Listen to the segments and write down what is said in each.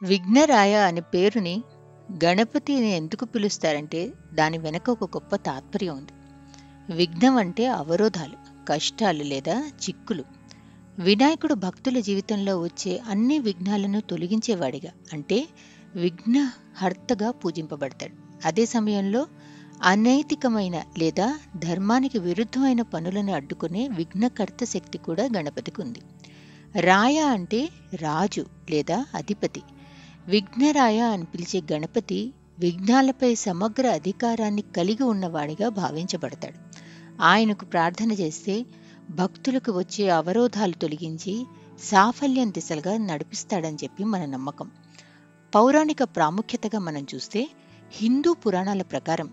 విఘ్నరాయ అనే పేరుని గణపతిని ఎందుకు పిలుస్తారంటే దాని వెనక ఒక గొప్ప తాత్పర్యం ఉంది. విఘ్నం అంటే అవరోధాలు, కష్టాలు లేదా చిక్కులు. వినాయకుడు భక్తుల జీవితంలో వచ్చే అన్ని విఘ్నాలను తొలగించేవాడిగా, అంటే విఘ్నహర్తగా పూజింపబడతాడు. అదే సమయంలో అనైతికమైన లేదా ధర్మానికి విరుద్ధమైన పనులను అడ్డుకునే విఘ్నకర్త శక్తి కూడా గణపతికి ఉంది. రాయ అంటే రాజు లేదా అధిపతి. విఘ్నరాయ అని పిలిచే గణపతి విఘ్నాలపై సమగ్ర అధికారాన్ని కలిగి ఉన్నవాడిగా భావించబడతాడు. ఆయనకు ప్రార్థన చేస్తే భక్తులకు వచ్చే అవరోధాలు తొలగించి సాఫల్యం దిశలుగా నడిపిస్తాడని చెప్పి మన నమ్మకం. పౌరాణిక ప్రాముఖ్యతగా మనం చూస్తే హిందూ పురాణాల ప్రకారం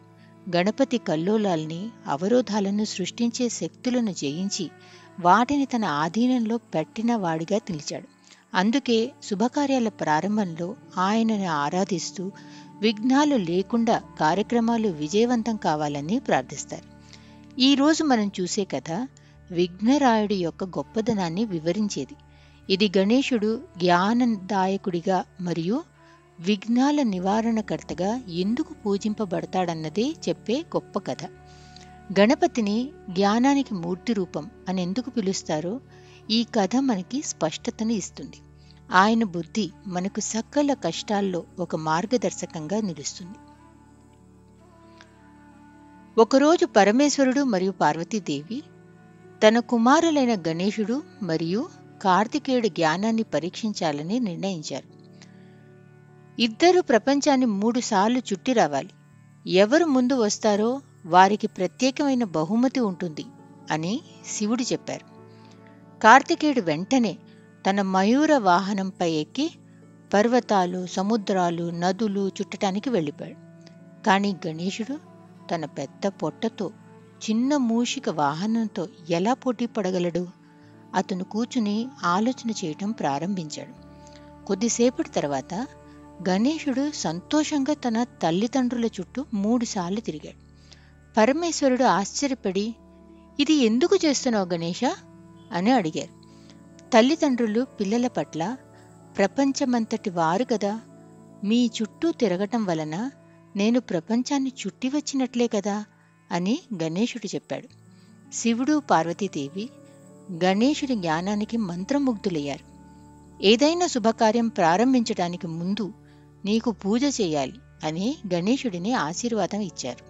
గణపతి కల్లోలాల్ని, అవరోధాలను సృష్టించే శక్తులను జయించి వాటిని తన ఆధీనంలో పెట్టిన వాడిగా నిలిచాడు. అందుకే శుభకార్యాల ప్రారంభంలో ఆయనని ఆరాధిస్తూ విఘ్నాలు లేకుండా కార్యక్రమాలు విజయవంతం కావాలని ప్రార్థిస్తారు. ఈరోజు మనం చూసే కథ విఘ్నరాయుడి యొక్క గొప్పదనాన్ని వివరించేది. ఇది గణేశుడు జ్ఞానదాయకుడిగా మరియు విఘ్నాల నివారణకర్తగా ఎందుకు పూజింపబడతాడన్నదే చెప్పే గొప్ప కథ. గణపతిని జ్ఞానానికి మూర్తి రూపం అని ఎందుకు పిలుస్తారో ఈ కథ మనకి స్పష్టతను ఇస్తుంది. ఆయన బుద్ధి మనకు సకల కష్టాల్లో ఒక మార్గదర్శకంగా నిలుస్తుంది. ఒకరోజు పరమేశ్వరుడు మరియు పార్వతీదేవి తన కుమారులైన గణేశుడు మరియు కార్తికేయుడి జ్ఞానాన్ని పరీక్షించాలని నిర్ణయించారు. ఇద్దరు ప్రపంచాన్ని 3 సార్లు చుట్టి రావాలి. ఎవరు ముందు వస్తారో వారికి ప్రత్యేకమైన బహుమతి ఉంటుంది అని శివుడు చెప్పారు. కార్తికేయుడు వెంటనే తన మయూర వాహనంపై ఎక్కి పర్వతాలు, సముద్రాలు, నదులు చుట్టడానికి వెళ్ళిపోయాడు. కానీ గణేశుడు తన పెద్ద పొట్టతో చిన్న మూషిక వాహనంతో ఎలా పోటీ పడగలడు? అతను కూర్చుని ఆలోచన చేయటం ప్రారంభించాడు. కొద్దిసేపటి తర్వాత గణేశుడు సంతోషంగా తన తల్లిదండ్రుల చుట్టూ 3 సార్లు తిరిగాడు. పరమేశ్వరుడు ఆశ్చర్యపడి, ఇది ఎందుకు చేస్తున్నావు గణేశ అని అడిగారు. తల్లిదండ్రులు పిల్లల పట్ల, ప్రపంచమంతటి వారు కదా, మీ చుట్టూ తిరగటం వలన నేను ప్రపంచాన్ని చుట్టి వచ్చినట్లే కదా అని గణేశుడు చెప్పాడు. శివుడు, పార్వతీదేవి గణేశుడి జ్ఞానానికి మంత్రముగ్ధులయ్యారు. ఏదైనా శుభకార్యం ప్రారంభించడానికి ముందు నీకు పూజ చేయాలి అని గణేశుడిని ఆశీర్వాదం ఇచ్చారు.